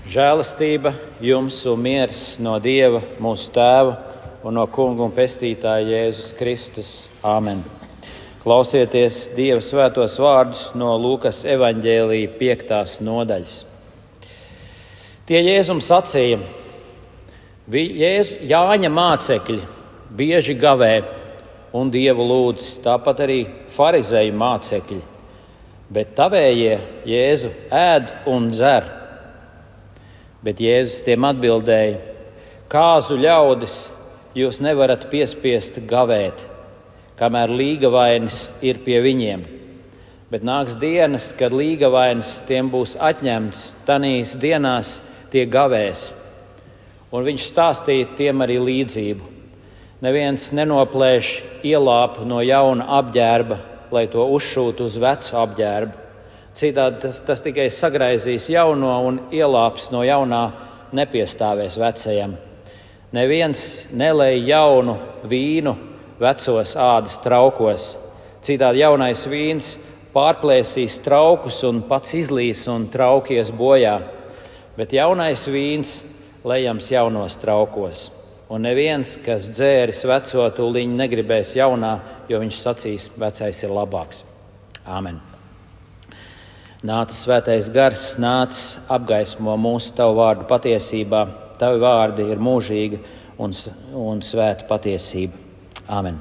Žēlastība jums un miers no Dieva, mūsu Tēva un no Kunga un Pestītāja Jēzus Kristus. Āmen. Klausieties Dieva svētos vārdus no Lūkas evaņģēlija 5. nodaļas. Tie Jēzum sacīja: Jāņa mācekļi bieži gavē un Dievu lūdz, tāpat arī farizeju mācekļi, bet tavējie Jēzu ēd un dzer. Bet Jēzus tiem atbildēja: Kāzu ļaudis jūs nevarat piespiest gavēt, kamēr līgavainis ir pie viņiem. Bet nāks dienas, kad līgavainis tiem būs atņemts, tanīs dienās tie gavēs. Un viņš stāstīja tiem arī līdzību. Neviens nenoplēš ielāpu no jauna apģērba, lai to uzšūtu uz vecu apģērbu. Citādi tas tikai sagraizīs jauno un ielāps no jaunā nepiestāvēs vecajam. Neviens nelej jaunu vīnu vecos ādas traukos. Citādi jaunais vīns pārplēsīs traukus un pats izlīs un traukies bojā. Bet jaunais vīns lejams jaunos traukos. Un neviens, kas dzēris veco, tūliņ negribēs jaunā, jo viņš sacīs: vecais ir labāks. Āmen. Nāc svētais gars, nāc apgaismo mūsu tavu vārdu patiesībā. Tavi vārdi ir mūžīga un svēta patiesība. Āmen.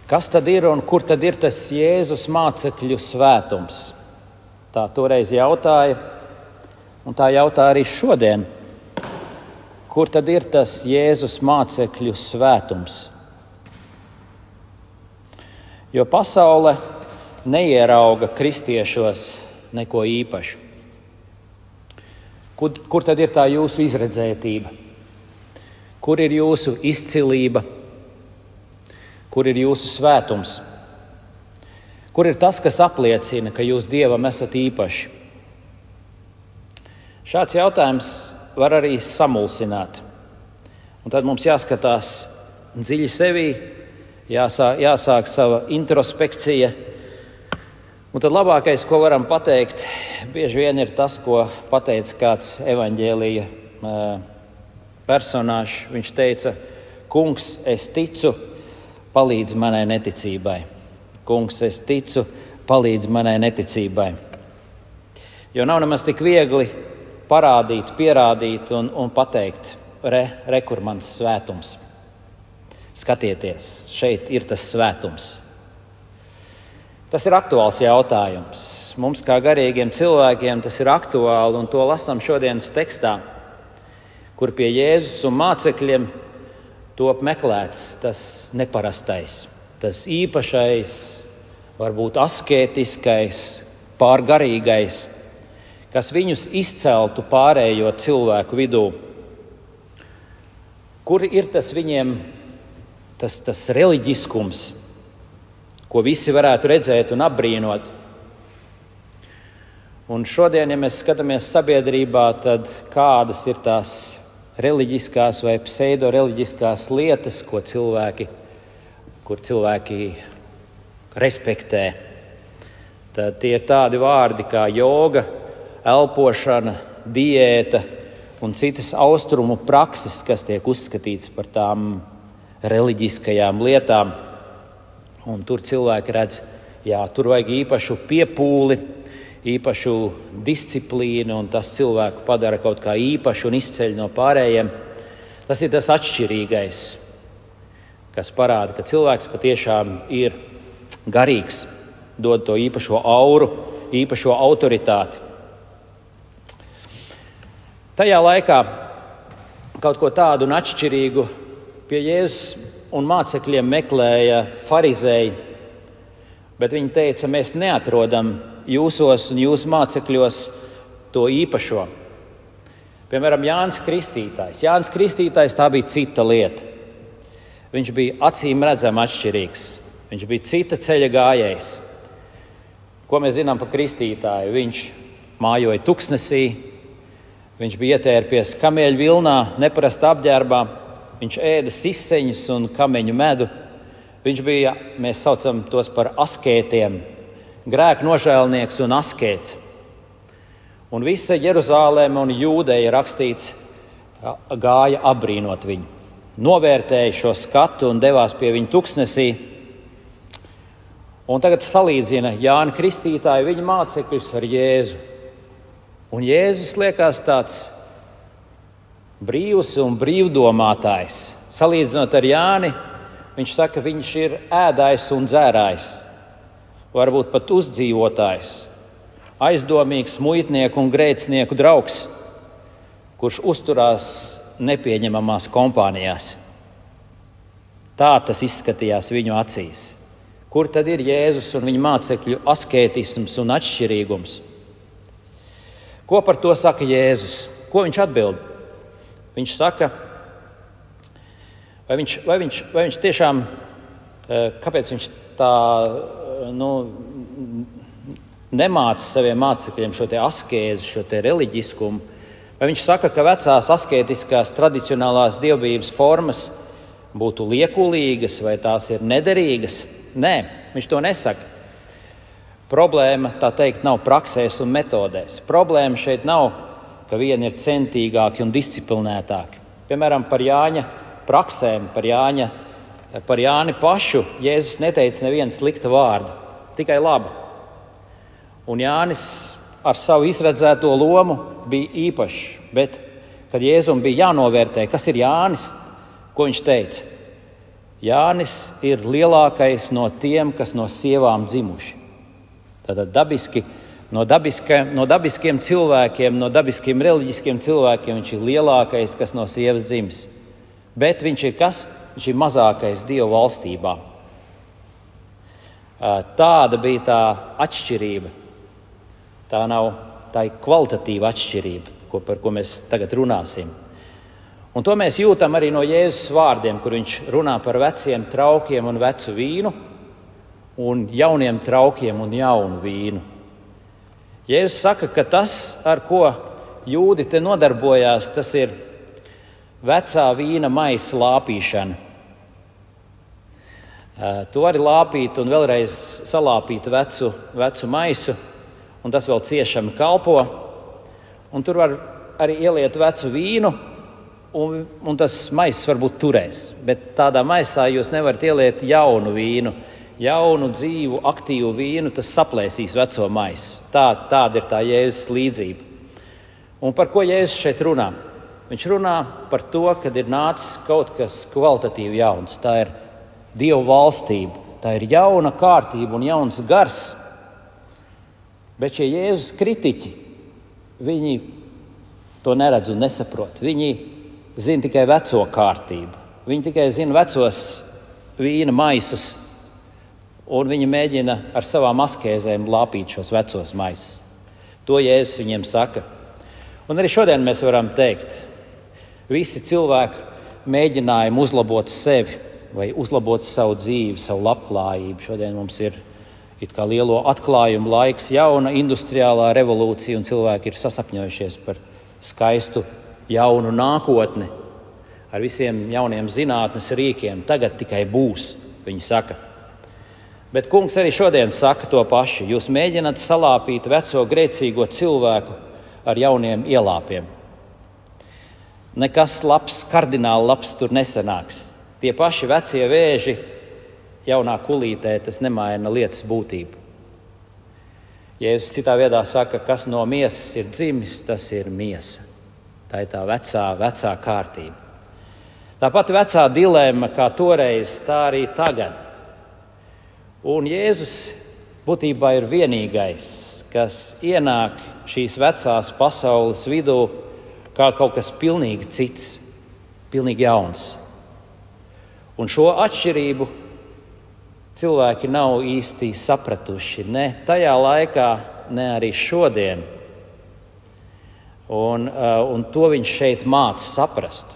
Kas tad ir un kur tad ir tas Jēzus mācekļu svētums? Tā toreiz jautāja, un tā jautā arī šodien. Kur tad ir tas Jēzus mācekļu svētums? Jo pasaule neierauga kristiešos neko īpašu. Kur tad ir tā jūsu izredzētība? Kur ir jūsu izcilība? Kur ir jūsu svētums? Kur ir tas, kas apliecina, ka jūs Dievam esat īpaši? Šāds jautājums var arī samulsināt. Un tad mums jāskatās dziļi sevī, jāsāk sava introspekcija. Un tad labākais, ko varam pateikt, bieži vien ir tas, ko pateica kāds evaņģēlija personāžs. Viņš teica: Kungs, es ticu, palīdz manai neticībai. Kungs, es ticu, palīdz manai neticībai. Jo nav nemaz tik viegli parādīt, pierādīt un pateikt: re, kur mans svētums. Skatieties, šeit ir tas svētums. Tas ir aktuāls jautājums. Mums kā garīgiem cilvēkiem tas ir aktuāli, un to lasām šodienas tekstā, kur pie Jēzus un mācekļiem top meklēts tas neparastais, tas īpašais, varbūt askētiskais, pārgarīgais, kas viņus izceltu pārējo cilvēku vidū. Kur ir tas viņiem, tas reliģiskums, ko visi varētu redzēt un apbrīnot? Un šodien, ja mēs skatāmies sabiedrībā, tad kādas ir tās reliģiskās vai pseido-reliģiskās lietas, kur cilvēki respektē? Tad tie ir tādi vārdi kā joga, elpošana, diēta un citas austrumu prakses, kas tiek uzskatīts par tām reliģiskajām lietām. Un tur cilvēki redz, tur vajag īpašu piepūli, īpašu disciplīnu, un tas cilvēku padara kaut kā īpašu un izceļ no pārējiem. Tas ir tas atšķirīgais, kas parāda, ka cilvēks patiešām ir garīgs, dod to īpašo auru, īpašo autoritāti. Tajā laikā kaut ko tādu un atšķirīgu pie Jēzus un mācekļiem meklēja farizēji, bet viņi teica: mēs neatrodam jūsos un jūsu mācekļos to īpašo. Piemēram, Jānis Kristītājs. Jānis Kristītājs, tā bija cita lieta. Viņš bija acīm redzami atšķirīgs. Viņš bija cita ceļa gājējs. Ko mēs zinām par Kristītāju? Viņš mājoja tuksnesī, viņš bija ietērpies kamieļu vilnā, neparastā apģērbā, viņš ēda siseņus un kameņu medu, Viņš bija, mēs saucam tos par askētiem, grēku nožēlnieks un askēts. Un visa Jeruzālēma un Jūdeja rakstīts gāja apbrīnot viņu. Novērtēja šo skatu un devās pie viņa tuksnesī. Un tagad salīdzina Jāni Kristītāju, viņa mācekļus ar Jēzu. Un Jēzus liekas tāds brīvs un brīvdomātājs. Salīdzinot ar Jāni, viņš saka, viņš ir ēdājs un dzērājs, varbūt pat uzdzīvotājs, aizdomīgs muitnieku un grēcinieku draugs, kurš uzturās nepieņemamās kompānijās. Tā tas izskatījās viņu acīs. Kur tad ir Jēzus un viņa mācekļu askētisms un atšķirīgums? Ko par to saka Jēzus? Ko viņš atbild? Viņš saka, vai viņš tiešām, kāpēc viņš tā nemāca saviem mācekļiem šo te askēzi, šo te reliģiskumu? Vai viņš saka, ka vecās askētiskās tradicionālās dievbijības formas būtu liekulīgas vai tās ir nederīgas? Nē, viņš to nesaka. Problēma, tā teikt, nav praksēs un metodēs. Problēma šeit nav, ka vieni ir centīgāki un disciplinētāki. Piemēram, par Jāņa praksēm, par Jāni pašu Jēzus neteica nevienu slikta vārdu, tikai labu. Un Jānis ar savu izredzēto lomu bija īpašs, bet, kad Jēzum bija jānovērtē, kas ir Jānis, ko viņš teica? Jānis ir lielākais no tiem, kas no sievām dzimuši. Tātad no dabiskiem cilvēkiem, no dabiskiem reliģiskiem cilvēkiem viņš ir lielākais, kas no sievas dzimis. Bet viņš ir kas? Viņš ir mazākais Dieva valstībā. Tāda bija tā atšķirība. Tā ir kvalitatīva atšķirība, par ko mēs tagad runāsim. Un to mēs jūtam arī no Jēzus vārdiem, kur viņš runā par veciem traukiem un vecu vīnu un jauniem traukiem un jaunu vīnu. Jēzus saka, ka tas, ar ko jūdi te nodarbojās, tas ir vecā vīna maisa lāpīšana. To arī lāpīt un vēlreiz salāpīt vecu maisu, un tas vēl ciešami kalpo. Un tur var arī ieliet vecu vīnu, un tas maiss varbūt turēs. Bet tādā maisā jūs nevarat ieliet jaunu vīnu, jaunu, dzīvu, aktīvu vīnu, tas saplēsīs veco maisu. Tāda ir tā Jēzus līdzība. Un par ko Jēzus šeit runā? Viņš runā par to, kad ir nācis kaut kas kvalitatīvi jauns. Tā ir Dieva valstība, tā ir jauna kārtība un jauns gars. Bet šie Jēzus kritiķi, viņi to neredz un nesaprot. Viņi zina tikai veco kārtību. Viņi tikai zina vecos vīna maisus, un viņi mēģina ar savām askēzēm lāpīt šos vecos maisus. To Jēzus viņiem saka. Un arī šodien mēs varam teikt, visi cilvēki mēģinājumi uzlabot sevi vai uzlabot savu dzīvi, savu labklājību. Šodien mums ir it kā lielo atklājumu laiks, jauna industriālā revolūcija, un cilvēki ir sasapņojušies par skaistu jaunu nākotni ar visiem jauniem zinātnes rīkiem. Tagad tikai būs, viņi saka. Bet kungs arī šodien saka to pašu. Jūs mēģināt salāpīt veco grēcīgo cilvēku ar jauniem ielāpiem. Nekas labs, kardināli labs tur nesanāks. Tie paši vecie vēži jaunā kulītē, tas nemaina lietas būtību. Jēzus citā viedā saka, kas no miesas ir dzimis, tas ir miesa. Tā ir tā vecā kārtība. Tāpat vecā dilēma, kā toreiz, tā arī tagad. Un Jēzus būtībā ir vienīgais, kas ienāk šīs vecās pasaules vidū kā kaut kas pilnīgi cits, pilnīgi jauns. Un šo atšķirību cilvēki nav īsti sapratuši ne tajā laikā, ne arī šodien. Un to viņš šeit māca saprast,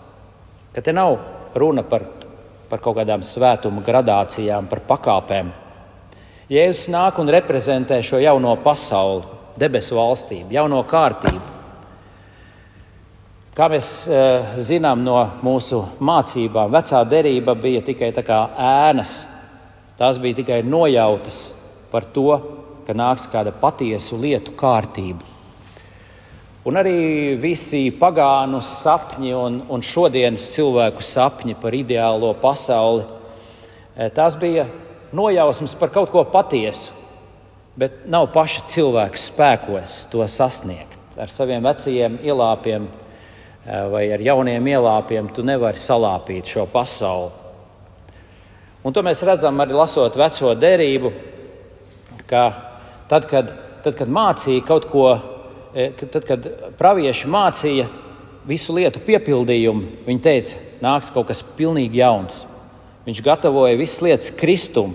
ka te nav runa par kaut kādām svētuma gradācijām, par pakāpēm. Jēzus nāk un reprezentē šo jauno pasauli, debesu valstību, jauno kārtību. Kā mēs zinām no mūsu mācībām, vecā derība bija tikai tā kā ēnas Tās bija tikai nojautas par to, ka nāks kāda patiesu lietu kārtība. Un arī visi pagānu sapņi un šodienas cilvēku sapņi par ideālo pasauli, tās bija nojausmas par kaut ko patiesu, bet nav paša cilvēka spēkos to sasniegt. Ar saviem vecajiem ielāpiem vai ar jauniem ielāpiem tu nevari salāpīt šo pasauli. Un to mēs redzam arī lasot veco derību, ka tad, kad mācīja kaut ko, tad, kad pravieši mācīja visu lietu piepildījumu, viņi teica, nāks kaut kas pilnīgi jauns. Viņš gatavoja visas lietas Kristum,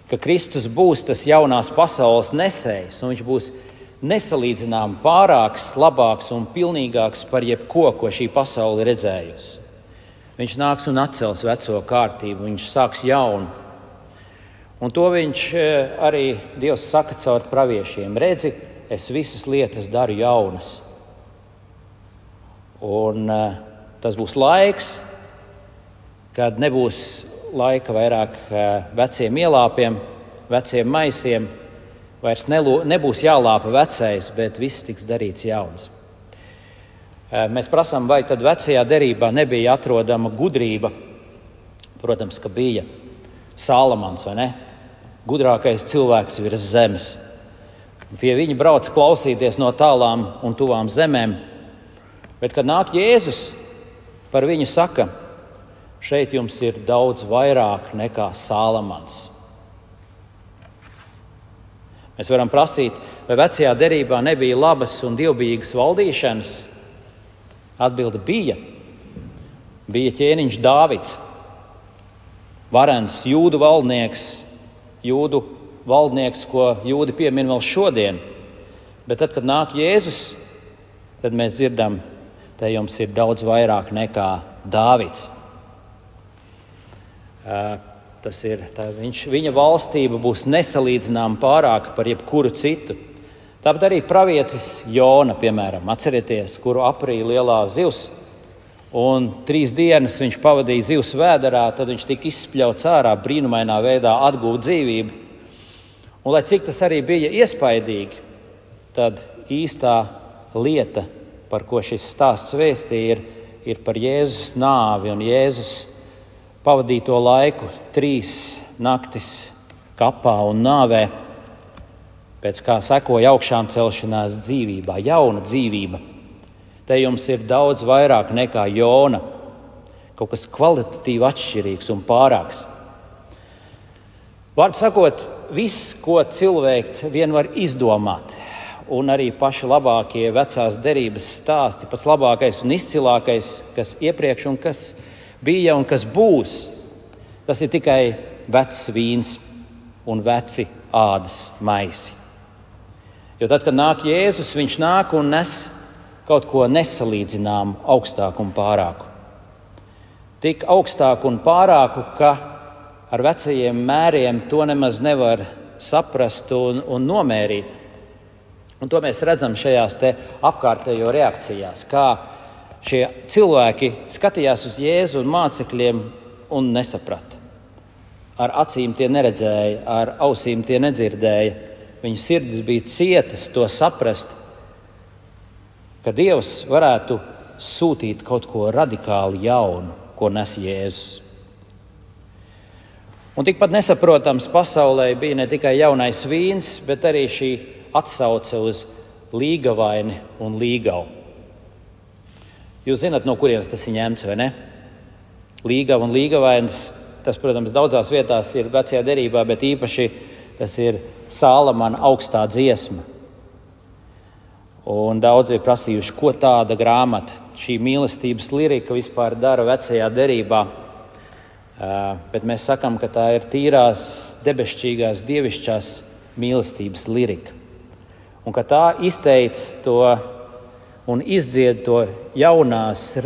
ka Kristus būs tas jaunās pasaules nesējs, un viņš būs nesalīdzinām pārāks, labāks un pilnīgāks par jebko, ko šī pasaule redzējusi. Viņš nāks un atcels veco kārtību, viņš sāks jaunu. Un to viņš arī Dievs saka caur praviešiem. Redzi, es visas lietas daru jaunas. Un tas būs laiks, kad nebūs laika vairāk veciem ielāpiem, veciem maisiem, vairs nebūs jālāpa vecais, bet viss tiks darīts jauns. Mēs prasām, vai tad vecajā derībā nebija atrodama gudrība. Protams, ka bija Salamans, vai ne? Gudrākais cilvēks virs zemes. Pie viņa brauc klausīties no tālām un tuvām zemēm. Bet, kad nāk Jēzus, par viņu saka, šeit jums ir daudz vairāk nekā Salamans. Mēs varam prasīt, vai vecajā derībā nebija labas un dievbijīgas valdīšanas? Atbilde bija. Bija ķēniņš Dāvids, varens jūdu valdnieks, ko jūdi piemin vēl šodien. Bet tad, kad nāk Jēzus, tad mēs dzirdam, te jums ir daudz vairāk nekā Dāvids. Viņa valstība būs nesalīdzinām pārāka par jebkuru citu. Tāpat arī pravietis Jona, piemēram, atcerieties, kuru aprīja lielā zivs, un 3 dienas viņš pavadīja zivs vēderā, tad viņš tika izspļauts ārā, brīnumainā veidā atguva dzīvību. Un, lai cik tas arī bija iespaidīgi, tad īstā lieta, par ko šis stāsts vēstīja, ir par Jēzus nāvi un Jēzus pavadīto laiku 3 naktis kapā un nāvē, pēc kā sekoja augšām celšanās dzīvībā, jauna dzīvība. Te jums ir daudz vairāk nekā Jona, kaut kas kvalitatīvi atšķirīgs un pārāks. Vārdu sakot, viss, ko cilvēks vien var izdomāt, un arī paši labākie vecās derības stāsti, pats labākais un izcilākais, kas iepriekš un kas bija un kas būs, tas ir tikai vecs vīns un veci ādas maisi. Jo tad, kad nāk Jēzus, viņš nāk un nes kaut ko nesalīdzinām augstāku un pārāku. Tik augstāku un pārāku, ka ar vecajiem mēriem to nemaz nevar saprast un nomērīt. Un to mēs redzam šajās te apkārtējo reakcijās, kā šie cilvēki skatījās uz Jēzu un mācekļiem un nesaprata. Ar acīm tie neredzēja, ar ausīm tie nedzirdēja. Viņu sirdis bija cietas to saprast, ka Dievs varētu sūtīt kaut ko radikāli jaunu, ko nes Jēzus. Un tikpat nesaprotams pasaulē bija ne tikai jaunais vīns, bet arī šī atsauce uz līgavaini un līgavu. Jūs zināt, no kurienes tas ir ņemts, vai ne? Līgava un līgavainis, tas, protams, daudzās vietās ir vecajā derībā, bet īpaši tas ir Salamana augstā dziesma. Un daudzi ir prasījuši, ko tāda grāmata, šī mīlestības lirika vispār dara vecajā derībā. Bet mēs sakam, ka tā ir tīrās, debesšķīgās, dievišķās mīlestības lirika. Un ka tā izteic to un izdzied to jaunās,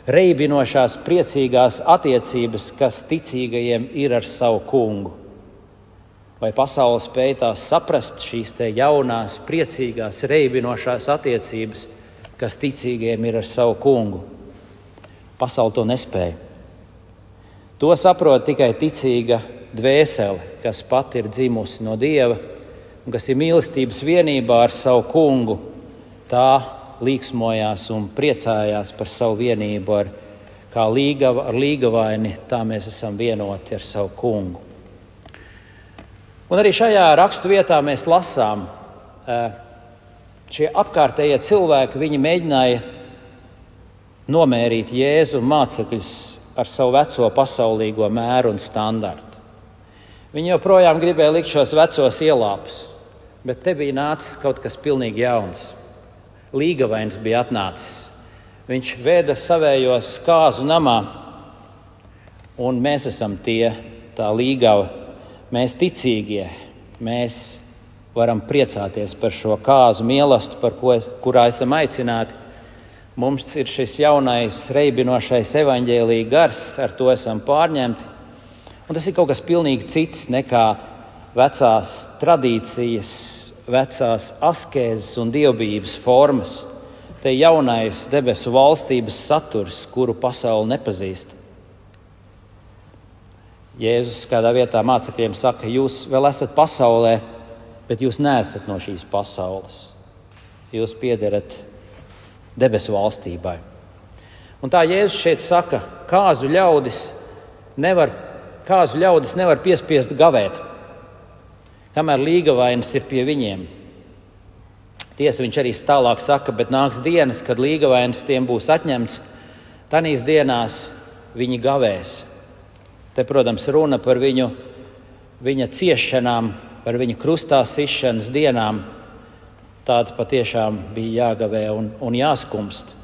reibinošās, priecīgās attiecības, kas ticīgajiem ir ar savu kungu. Vai pasaule spēj tās saprast, šīs te jaunās, priecīgās, reibinošās attiecības, kas ticīgajiem ir ar savu kungu? Pasaule to nespēja. To saprot tikai ticīga dvēseli, kas pati ir dzimusi no Dieva un kas ir mīlestības vienībā ar savu kungu, tā līksmojās un priecājās par savu vienību ar līgavaini, tā mēs esam vienoti ar savu kungu. Un arī šajā rakstu vietā mēs lasām, šie apkārtējie cilvēki, viņi mēģināja nomērīt Jēzu mācekļus ar savu veco pasaulīgo mēru un standartu. Viņi joprojām gribēja likt šos vecos ielāpus, bet te bija nācis kaut kas pilnīgi jauns. Līgavains bija atnācis. Viņš veda savējos kāzu namā, un mēs esam tā līgava, mēs ticīgie, mēs varam priecāties par šo kāzu mīlestību, kurā esam aicināti. Mums ir šis jaunais reibinošais evaņģēlija gars, ar to esam pārņemti. Un tas ir kaut kas pilnīgi cits nekā vecās tradīcijas, vecās askēzes un dievbijības formas. Te jaunais debesu valstības saturs, kuru pasauli nepazīst. Jēzus kādā vietā mācekļiem saka, jūs vēl esat pasaulē, bet jūs neesat no šīs pasaules. Jūs piederat debesu valstībai. Un tā Jēzus šeit saka, kāzu ļaudis nevar piespiest gavēt, kamēr līgavainis ir pie viņiem. Tiesa, viņš arī tālāk saka, bet nāks dienas, kad līgavainis tiem būs atņemts, tanīs dienās viņi gavēs. Te, protams, runa par viņa ciešanām, par viņa krustā sišanas dienām. Tāda patiešām bija jāgavē un jāskumst.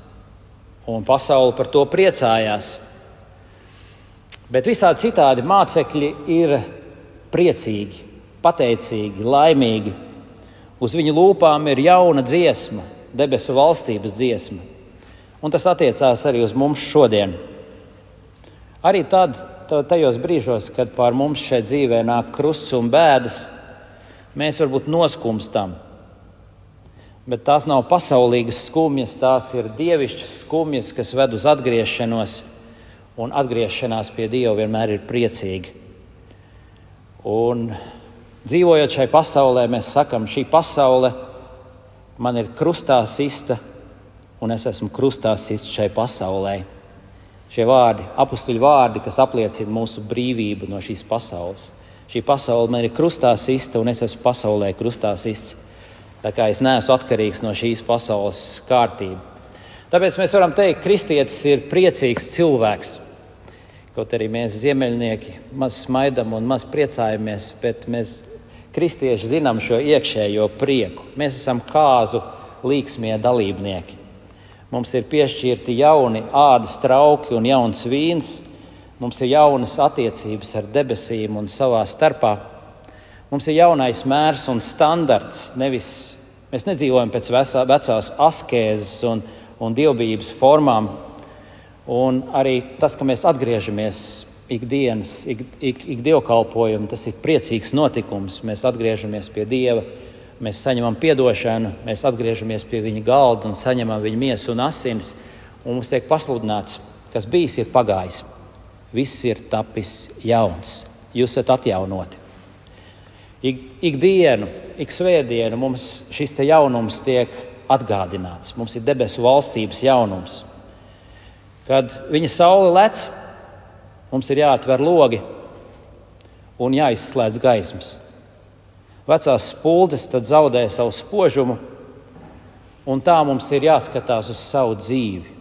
Un pasaule par to priecājās. Bet visādi citādi mācekļi ir priecīgi, pateicīgi, laimīgi. Uz viņu lūpām ir jauna dziesma, debesu valstības dziesma. Un tas attiecās arī uz mums šodien. Arī tajos brīžos, kad pār mums šeit dzīvē nāk krusts un bēdas, mēs varbūt noskumstam. Bet tās nav pasaulīgas skumjas, tās ir dievišķas skumjas, kas ved uz atgriešanos, un atgriešanās pie Dieva vienmēr ir priecīga. Un dzīvojot šai pasaulē, mēs sakam, šī pasaule man ir krustā sista, un es esmu krustā sists šai pasaulē. Šie vārdi, apustuļu vārdi, kas apliecina mūsu brīvību no šīs pasaules. Šī pasaule man ir krustā sista, un es esmu pasaulē krustā sists. Tā kā es neesmu atkarīgs no šīs pasaules kārtību. Tāpēc mēs varam teikt, kristietis ir priecīgs cilvēks. Kaut arī mēs ziemeļnieki maz smaidam un maz priecājamies, bet mēs kristieši zinām šo iekšējo prieku. Mēs esam kāzu līksmie dalībnieki. Mums ir piešķirti jauni ādas trauki un jauns vīns. Mums ir jaunas attiecības ar debesīm un savā starpā. Mums ir jaunais mērs un standarts. Mēs nedzīvojam pēc vecās askēzes un dievbijības formām. Un arī tas, ka mēs atgriežamies ikdienas, ik dievkalpojumu, tas ir priecīgs notikums. Mēs atgriežamies pie Dieva, mēs saņemam piedošanu, mēs atgriežamies pie viņa galda un saņemam viņa miesu un asinis. Un mums tiek pasludināts, kas bijis ir pagājis. Viss ir tapis jauns. Jūs esat atjaunoti. Ikdienu, ik svētdienu mums šis te jaunums tiek atgādināts. Mums ir debesu valstības jaunums. Kad viņa saule lec, mums ir jāatver logi un jāizslēdz gaismas. Vecās spuldzes tad zaudē savu spožumu, un tā mums ir jāskatās uz savu dzīvi.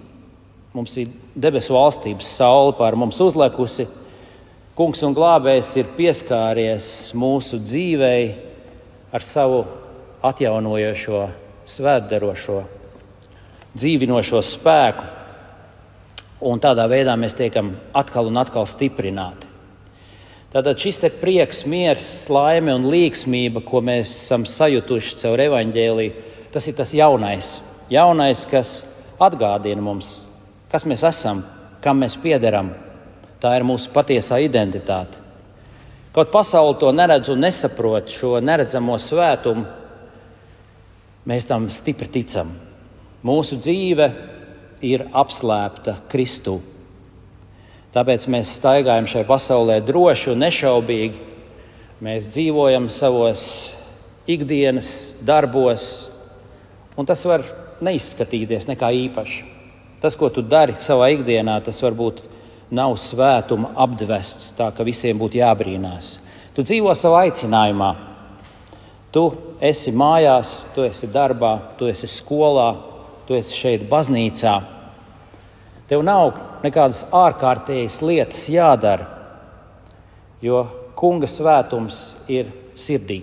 Mums ir debesu valstības saule pār mums uzlekusi. Kungs un glābējs ir pieskāries mūsu dzīvei ar savu atjaunojošo, svētdarošo, dzīvinošo spēku. Un tādā veidā mēs tiekam atkal un atkal stiprināti. Tātad šis te prieks, miers, laime un līksmība, ko mēs esam sajutuši caur evaņģēliju, tas ir tas jaunais. Jaunais, kas atgādina mums, kas mēs esam, kam mēs piederam. Tā ir mūsu patiesā identitāte. Kaut pasaule to neredz un nesaprot, šo neredzamo svētumu, mēs tam stipri ticam. Mūsu dzīve ir apslēpta Kristū. Tāpēc mēs staigājam šajā pasaulē droši un nešaubīgi. Mēs dzīvojam savos ikdienas darbos, un tas var neizskatīties nekā īpaši. Tas, ko tu dari savā ikdienā, tas varbūt nav svētuma apdvests, tā ka visiem būtu jābrīnās. Tu dzīvo savā aicinājumā. Tu esi mājās, tu esi darbā, tu esi skolā, tu esi šeit baznīcā. Tev nav nekādas ārkārtējas lietas jādara, jo Kunga svētums ir sirdī,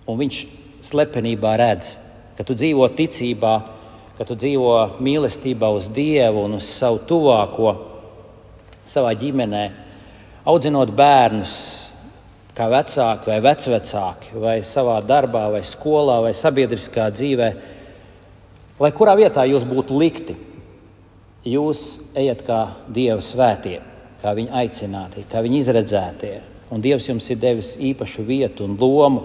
un viņš slepenībā redz, ka tu dzīvo ticībā, ka tu dzīvo mīlestībā uz Dievu un uz savu tuvāko, savā ģimenē, audzinot bērnus, kā vecāki vai vecvecāki, vai savā darbā, vai skolā, vai sabiedriskā dzīvē, lai kurā vietā jūs būtu likti, jūs ejat kā Dieva svētie, kā viņa aicinātie, kā viņa izredzētie. Un Dievs jums ir devis īpašu vietu un lomu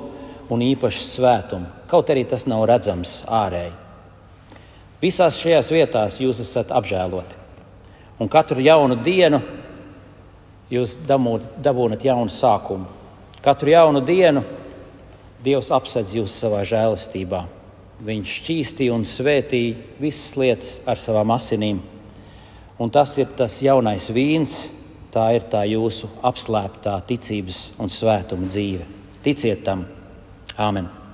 un īpašu svētumu, kaut arī tas nav redzams ārēji. Visās šajās vietās jūs esat apžēloti. Un katru jaunu dienu jūs dabūnat jaunu sākumu. Katru jaunu dienu Dievs apsedz jūs savā žēlastībā. Viņš šķīstī un svētī visas lietas ar savām asinīm. Un tas ir tas jaunais vīns, tā ir tā jūsu apslēptā ticības un svētuma dzīve. Ticiet tam. Āmen.